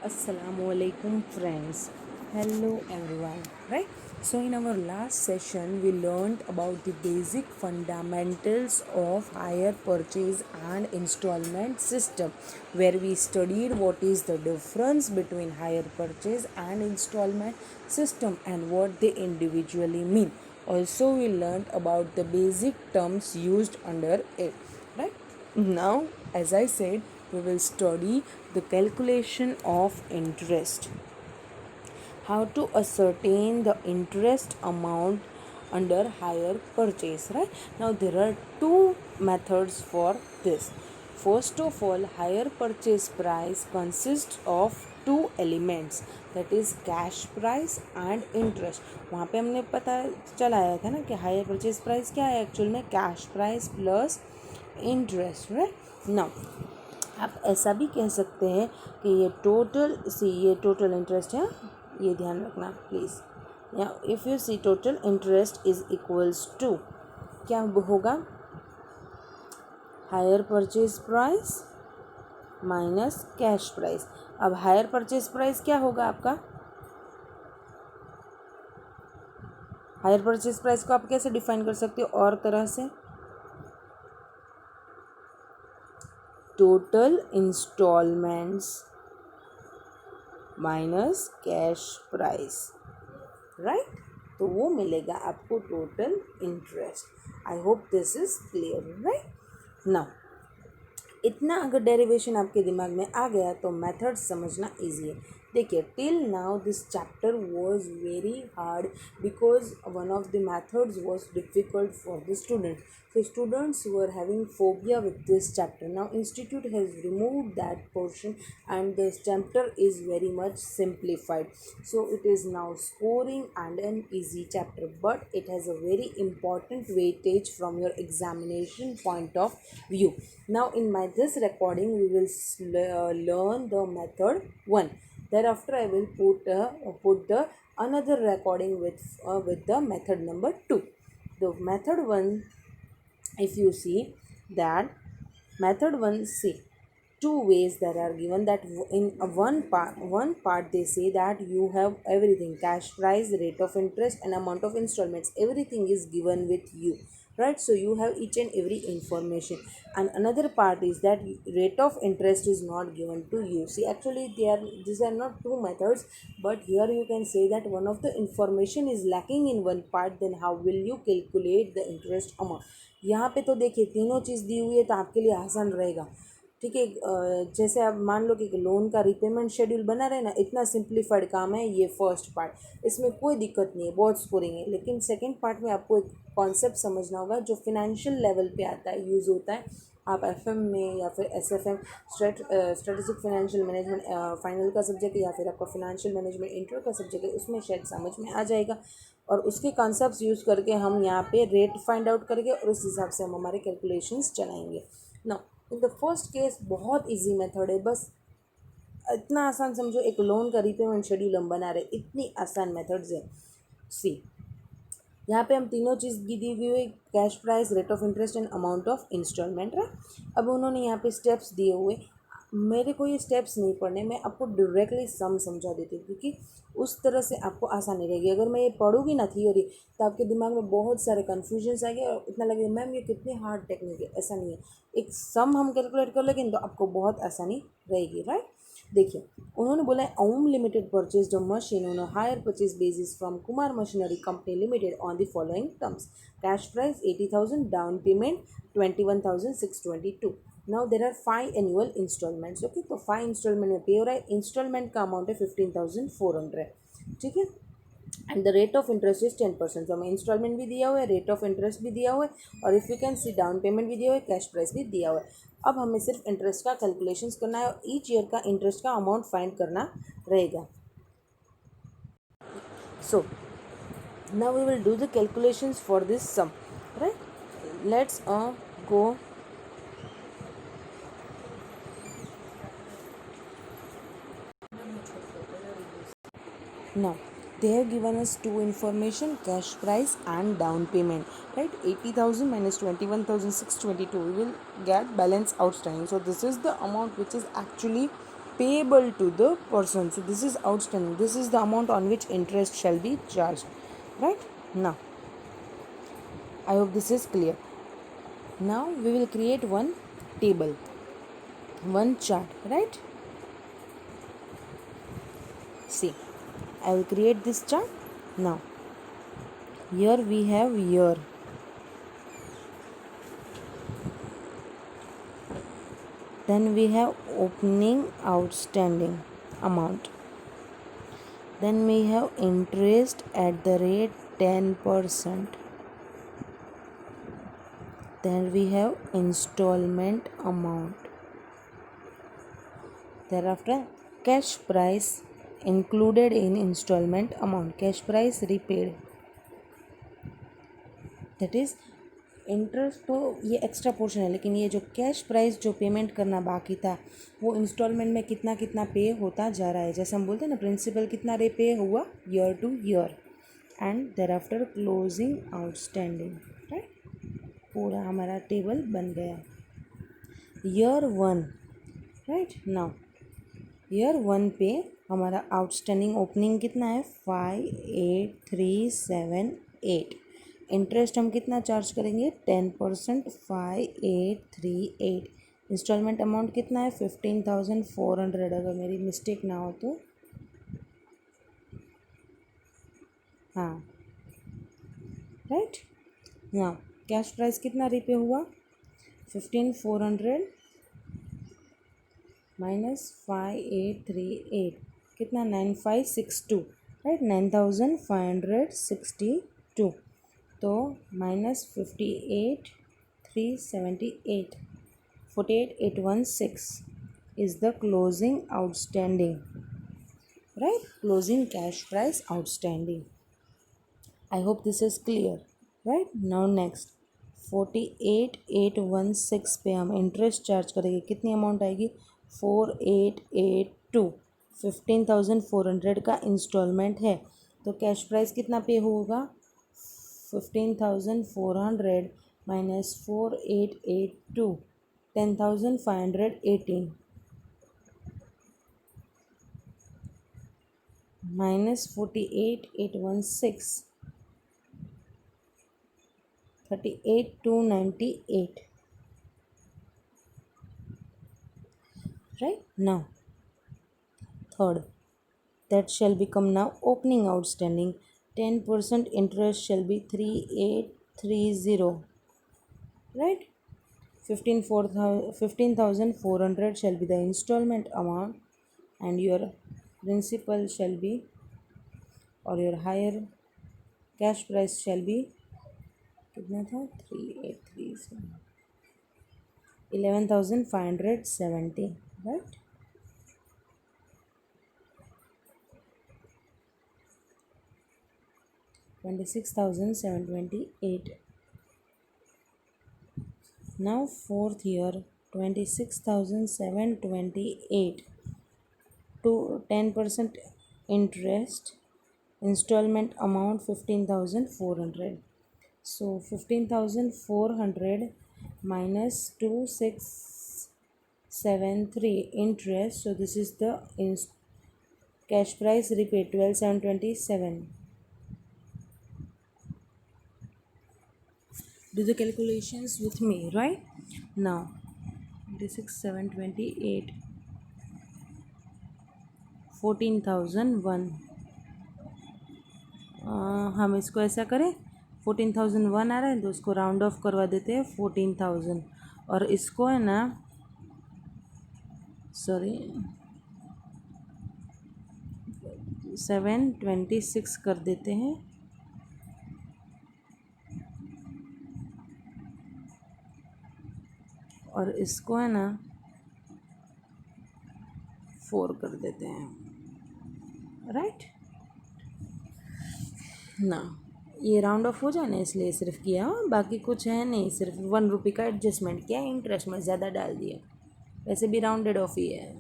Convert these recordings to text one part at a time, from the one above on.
Assalamualaikum friends. Hello everyone. Right? So in our last session we learned about the basic fundamentals of hire purchase and installment system, where we studied what is the difference between hire purchase and installment system and what they individually mean. Also we learned about the basic terms used under it. Right? Now, as I said, we will study the calculation of interest. How to ascertain the interest amount under hire purchase, right? Now, there are two methods for this. First of all, hire purchase price consists of two elements, that is cash price and interest. वहाँ पे हमने पता चलाया था ना कि hire purchase price क्या है, एक्चुअल में cash price plus interest, right? Now आप ऐसा भी कह सकते हैं कि ये टोटल इंटरेस्ट है, ये ध्यान रखना प्लीज़। या if you see total interest is equals to क्या होगा, higher purchase price minus cash price. अब हायर परचेज प्राइस क्या होगा आपका, हायर परचेज प्राइस को आप कैसे डिफाइन कर सकते हो और तरह से, total installments minus cash price, right? तो वो मिलेगा आपको total interest. I hope this is clear, right? Now इतना अगर डेरिवेशन आपके दिमाग में आ गया तो मेथड समझना ईजी है। देखिए, till now this chapter was very hard because one of the methods was difficult for the student. So students were having phobia with this chapter. Now institute has removed that portion and this chapter is very much simplified. So it is now scoring and an easy chapter, but it has a very important weightage from your examination point of view. Now in my this recording we will learn the method 1. Thereafter I will put the another recording with the method number 2. The method 1, if you see that method 1, see two ways that are given, that in one part they say that you have everything, cash price, rate of interest and amount of installments, everything is given with you, right? So you have each and every information. And another part is that rate of interest is not given to you. See, actually these are not two methods, but here you can say that one of the information is lacking in one part, then how will you calculate the interest amount? यहाँ पे तो देखिए तीनों चीज़ दी हुई है तो आपके लिए आसान रहेगा, ठीक है। जैसे आप मान लो कि लोन का रिपेमेंट शेड्यूल बना रहे ना, इतना सिंप्लीफाइड काम है ये फर्स्ट पार्ट, इसमें कोई दिक्कत नहीं है, बहुत स्कोरिंग है। लेकिन सेकंड पार्ट में आपको एक कॉन्सेप्ट समझना होगा जो फिनेंशियल लेवल पे आता है, यूज़ होता है। आप एफएम में या फिर SFM strategic financial management final का सब्जेक्ट है, या फिर आपका फाइनेंशियल मैनेजमेंट इंटर का सब्जेक्ट है, उसमें शायद समझ में आ जाएगा। और उसके कॉन्सेप्ट्स यूज़ करके हम यहाँ पे रेट फाइंड आउट करेंगे और उस हिसाब से हम हमारे कैलकुलेशंस चलाएंगे ना। इन द फर्स्ट केस बहुत इजी मेथड है, बस इतना आसान समझो, एक लोन का रिपेमेंट शेड्यूल हम बना रहे, इतनी आसान मेथड्स है। सी यहाँ पे हम तीनों चीज़ दी हुई है, cash price, rate of interest and amount of installment, right? अब उन्होंने यहाँ पे स्टेप्स दिए हुए, मेरे को ये स्टेप्स नहीं पढ़ने, मैं आपको डायरेक्टली सम समझा देती हूँ क्योंकि उस तरह से आपको आसानी रहेगी। अगर मैं ये पढ़ूँगी ना थियोरी तो आपके दिमाग में बहुत सारे कन्फ्यूजन्स आएंगे और इतना लगेगा मैम ये कितनी हार्ड टेक्निक है। ऐसा नहीं है, एक सम हम कैलकुलेट कर लेंगे तो आपको बहुत आसानी रहेगी, राइट? देखिए, उन्होंने बोला है Om limited purchase the machine on hire purchase basis from Kumar machinery company limited on the following terms, cash price 80,000, down payment 21,622। Now there are 5 annual instalments, okay? तो 5 इंस्टॉलमेंट में पे हो रहा है, इंस्टॉलमेंट का अमाउंट है 15,400, ठीक है? And the rate of interest is 10%। तो हमें इंस्टॉलमेंट भी दिया हुआ है, रेट ऑफ इंटरेस्ट भी दिया हुआ है, और if you can C down payment भी दिया हुआ है, कैश प्राइस भी दिया हुआ है। अब हमें सिर्फ इंटरेस्ट का कैलकुलेशंस करना है और ईच ईयर का इंटरेस्ट का अमाउंट फाइंड करना रहेगा। So now we will do the calculations for this sum, right? Let's go. Now they have given us two information, cash price and down payment, right? 80,000 minus 21,622, we will get balance outstanding. So this is the amount which is actually payable to the person. So this is outstanding. This is the amount on which interest shall be charged. Right? Now, I hope this is clear. Now we will create one table, one chart. Right? See, I will create this chart. Now, here we have year. Then we have opening outstanding amount. Then we have interest at the rate 10%. Then we have installment amount. Thereafter, cash price included in installment amount. Cash price repaid. That is interest तो ये extra portion है, लेकिन ये जो cash price जो payment करना बाकी था वो इंस्टॉलमेंट में कितना कितना पे होता जा रहा है. जैसे हम बोलते हैं ना, प्रिंसिपल कितना पे हुआ year two year. And thereafter closing outstanding. Right, पूरा हमारा टेबल बन गया. ईयर 1. राइट, नाउ ईयर 1 पे हमारा आउटस्टैंडिंग ओपनिंग कितना है 58,378. इंटरेस्ट हम कितना चार्ज करेंगे 10%, 5838. इंस्टॉलमेंट अमाउंट कितना है 15,400. अगर मेरी मिस्टेक ना हो तो हाँ, राइट. हाँ, कैश प्राइस कितना रिपे हुआ 15,400 माइनस 5838 कितना 9562. राइट, 9562. तो minus 58,378, 48,816 is the closing outstanding. Right, closing cash price outstanding. I hope this is clear. Right, now next 48,816 पे हम इंटरेस्ट चार्ज करेंगे. कितनी अमाउंट आएगी 4882. 15,400 का इंस्टॉलमेंट है, तो कैश प्राइस कितना पे होगा 15,400 minus 4882, 10,518 minus 48,816, 38,298. Right, now third, that shall become now opening outstanding. 10% interest shall be 3830. Right, 15,400 shall be the installment amount, and your principal shall be, or your higher cash price shall be कितना था 3830, 11,570. Right, $26,728. Now fourth year 26,728 to 10% interest, installment amount 15,400. So 15,400 minus 2673 interest. So this is the cash price repaid 12,727. Do the calculations with me. Right, now 26,728, 14,001. हम इसको ऐसा करें 14,001 आ रहा है तो उसको राउंड ऑफ करवा देते हैं 14,000, और इसको है ना 726 कर देते हैं, और इसको है ना 4 कर देते हैं. राइट, ना ये राउंड ऑफ हो जाए ना, इसलिए सिर्फ किया, बाकी कुछ है नहीं, सिर्फ 1 रुपये का एडजस्टमेंट किया, इंटरेस्ट में ज़्यादा डाल दिया, वैसे भी राउंडेड ऑफ ही है.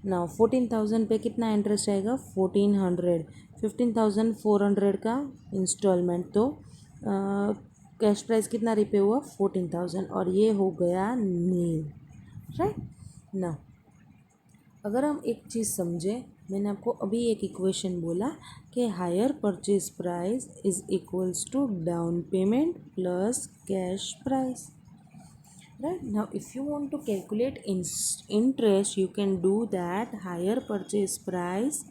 ना 14,000 पे कितना इंटरेस्ट आएगा 1,400. 15,400 का इंस्टॉलमेंट, तो कैश प्राइस कितना रिपे हुआ 14,000, और ये हो गया नील. राइट ना। अगर हम एक चीज़ समझें, मैंने आपको अभी एक इक्वेशन बोला कि hire purchase price is equals to down payment plus cash price. Right now, if you want to calculate interest, you can do that higher purchase price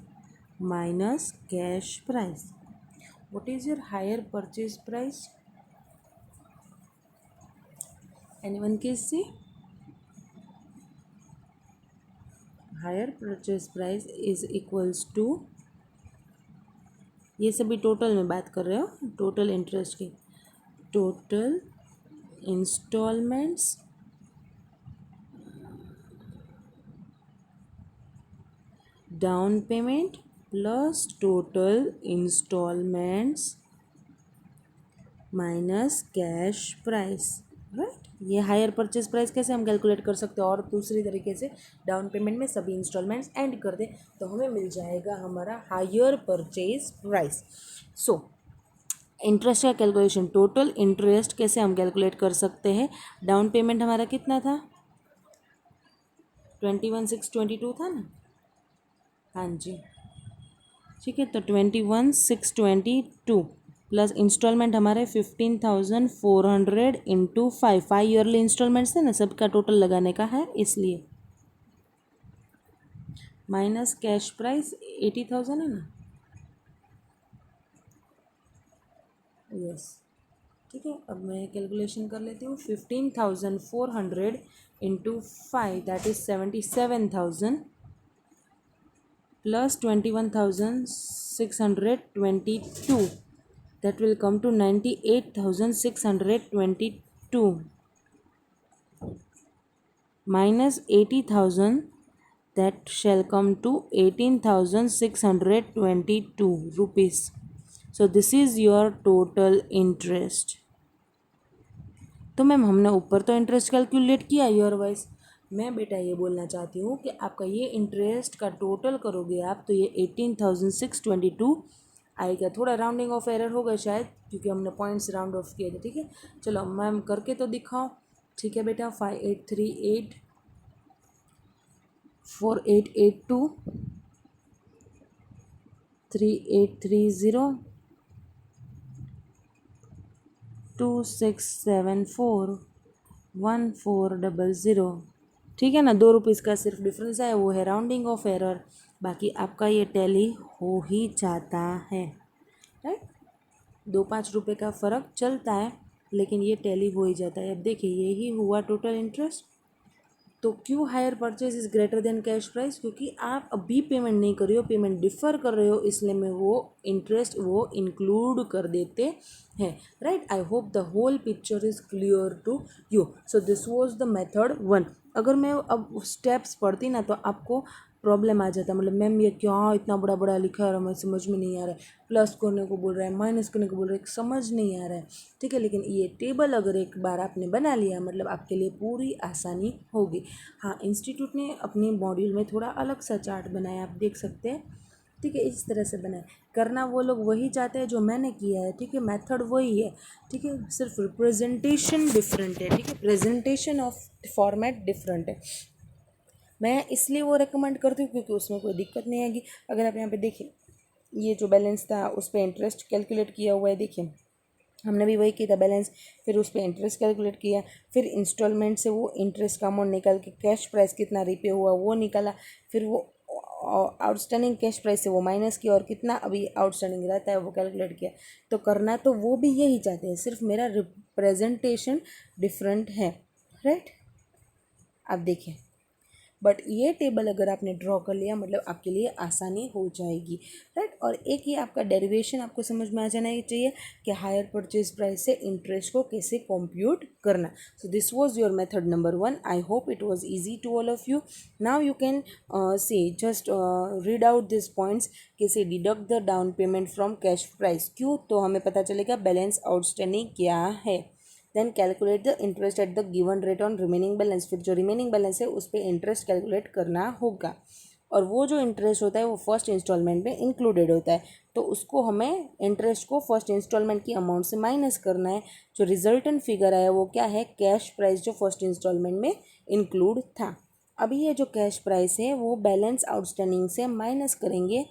minus cash price. What is your higher purchase price? Anyone can see? Higher purchase price is equals to, ये सभी total में बात कर रहे हो, total interest की, total installments down payment plus total installments minus cash price. Right, ये hire purchase price कैसे हम कैलकुलेट कर सकते हैं, और दूसरी तरीके से डाउन पेमेंट में सभी इंस्टॉलमेंट्स एंड कर दें तो हमें मिल जाएगा हमारा higher purchase price. So interest का कैलकुलेशन, टोटल इंटरेस्ट कैसे हम कैलकुलेट कर सकते हैं। डाउन पेमेंट हमारा कितना था, 21,622 था ना। हाँ जी, ठीक है, तो 21,622 प्लस इंस्टॉलमेंट हमारे 15,400 इंटू 5 ईयरली इंस्टॉलमेंट्स है ना, सबका टोटल लगाने का है इसलिए, माइनस कैश प्राइस 80,000 है ना। यस, ठीक है, अब मैं कैलकुलेशन कर लेती हूँ। 15,400 into 5 that is 77,000 plus 21,622 that will come to 98,622 minus 80,000 that shall come to 18,622 rupees. So this is your total interest. तो मैम हमने ऊपर तो इंटरेस्ट कैलकुलेट किया योर वाइज, मैं बेटा ये बोलना चाहती हूँ कि आपका ये इंटरेस्ट का टोटल करोगे आप तो ये 18,622 आएगा। थोड़ा राउंडिंग ऑफ एरर होगा शायद क्योंकि हमने पॉइंट्स राउंड ऑफ किए थे। ठीक है, चलो मैम करके तो दिखाओ। ठीक है बेटा, 5838 4882 3830 2674 1400। ठीक है ना, 2 रुपीज़ का सिर्फ डिफरेंस है, वो है राउंडिंग ऑफ एरर, बाकी आपका ये टैली हो ही जाता है। राइट, 2-5 रुपये का फ़र्क चलता है लेकिन ये टैली हो ही जाता है। अब देखिए यही हुआ टोटल इंटरेस्ट। तो क्यों hire purchase is greater than cash price, क्योंकि आप अभी पेमेंट नहीं कर रहे हो, पेमेंट डिफ़र कर रहे हो, इसलिए मैं वो इंटरेस्ट वो इंक्लूड कर देते हैं। Right, I hope the whole picture is clear to you. So this was the method 1। अगर मैं अब स्टेप्स पढ़ती ना तो आपको प्रॉब्लम आ जाता, मतलब मैम ये क्या इतना बड़ा बड़ा लिखा है और हमें समझ में नहीं आ रहा है, प्लस करने को बोल रहा है, माइनस करने को बोल रहा है, समझ नहीं आ रहा है। ठीक है, लेकिन ये टेबल अगर एक बार आपने बना लिया मतलब आपके लिए पूरी आसानी होगी। हाँ, इंस्टीट्यूट ने अपने मॉड्यूल में थोड़ा अलग सा चार्ट बनाया, आप देख सकते हैं। ठीक है, इस तरह से बनाए, करना वो लोग वही चाहते हैं जो मैंने किया है। ठीक है, मेथड वही है। ठीक है, सिर्फ रिप्रेजेंटेशन डिफरेंट है। ठीक है, प्रेजेंटेशन ऑफ फॉर्मेट डिफरेंट है। मैं इसलिए वो रेकमेंड करती हूँ क्योंकि उसमें कोई दिक्कत नहीं आएगी। अगर आप यहाँ पे देखिए, ये जो बैलेंस था उस पर इंटरेस्ट कैलकुलेट किया हुआ है, देखिए हमने भी वही किया था बैलेंस, फिर उस पर इंटरेस्ट कैलकुलेट किया, फिर इंस्टॉलमेंट से वो इंटरेस्ट का अमाउंट निकाल के कैश प्राइस कितना रिपे हुआ वो निकाला, फिर वो आउटस्टैंडिंग कैश प्राइस से वो माइनस किया और कितना अभी आउटस्टैंडिंग रहता है वो कैलकुलेट किया। तो करना तो वो भी यही चाहते हैं, सिर्फ मेरा रिप्रेजेंटेशन डिफरेंट है। राइट, आप देखिए, बट ये टेबल अगर आपने ड्रॉ कर लिया मतलब आपके लिए आसानी हो जाएगी। राइट, और एक ही आपका डेरिवेशन आपको समझ में आ जाना चाहिए कि हायर परचेज प्राइस से इंटरेस्ट को कैसे कंप्यूट करना। So this was your method number 1। I hope it was easy to all of you. Now you can see just read out this points, कैसे deduct the down payment from cash price. क्यों, तो हमें पता चलेगा balance outstanding क्या है। Then calculate the interest at the given rate on remaining balance, फिर जो रिमेनिंग बैलेंस है उस पर इंटरेस्ट कैलकुलेट करना होगा, और वो जो इंटरेस्ट होता है वो फर्स्ट इंस्टॉलमेंट में इंक्लूडेड होता है, तो उसको हमें इंटरेस्ट को फर्स्ट इंस्टॉलमेंट की अमाउंट से माइनस करना है। जो रिजल्टेंट फिगर है वो क्या है, कैश प्राइस जो फर्स्ट इंस्टॉलमेंट में इंक्लूड था। अभी ये जो कैश प्राइस है वो बैलेंस आउटस्टैंडिंग से माइनस करेंगे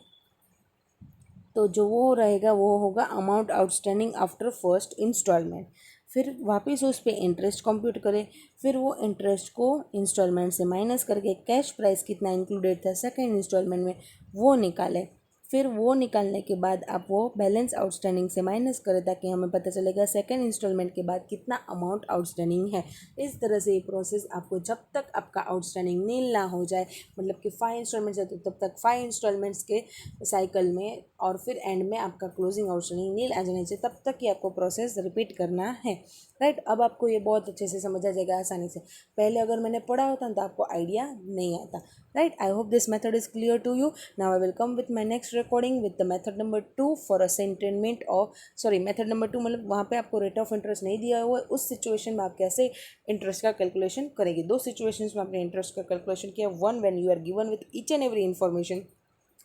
तो जो वो रहेगा वो होगा amount outstanding after first installment. फिर वापस उस पर इंटरेस्ट कंप्यूट करें, फिर वो इंटरेस्ट को इंस्टॉलमेंट से माइनस करके कैश प्राइस कितना इंक्लूडेड था सेकेंड इंस्टॉलमेंट में वो निकालें। फिर वो निकालने के बाद आप वो बैलेंस आउटस्टैंडिंग से माइनस करें ताकि हमें पता चलेगा सेकेंड इंस्टॉलमेंट के बाद कितना अमाउंट आउटस्टैंडिंग है। इस तरह से ये प्रोसेस आपको जब तक आपका आउटस्टैंडिंग नील ना हो जाए, मतलब कि 5 इंस्टॉलमेंट्स है तो तब तक 5 इंस्टॉलमेंट्स के साइकिल में, और फिर एंड में आपका क्लोजिंग आउटस्टैंडिंग नील आ जाने चाहिए, तब तक ही आपको प्रोसेस रिपीट करना है। राइट, अब आपको ये बहुत अच्छे से समझ आ जाएगा आसानी से। पहले अगर मैंने पढ़ा होता तो आपको आइडिया नहीं आता। Right, I hope this method is clear to you. Now I will come with my next recording with the method number 2 for assignment of, sorry method number 2 मतलब वहाँ पे आपको रेट ऑफ इंटरेस्ट नहीं दिया हुआ है, उस सिचुएशन में आप कैसे इंटरेस्ट का कैलकुलेशन करेंगे। दो सिचुएशंस में आपने इंटरेस्ट का कैलकुलेशन किया, one when you are given with each and every information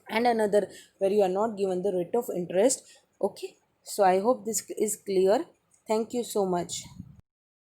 and another where you are not given the rate of interest. Okay, so I hope this is clear. Thank you so much.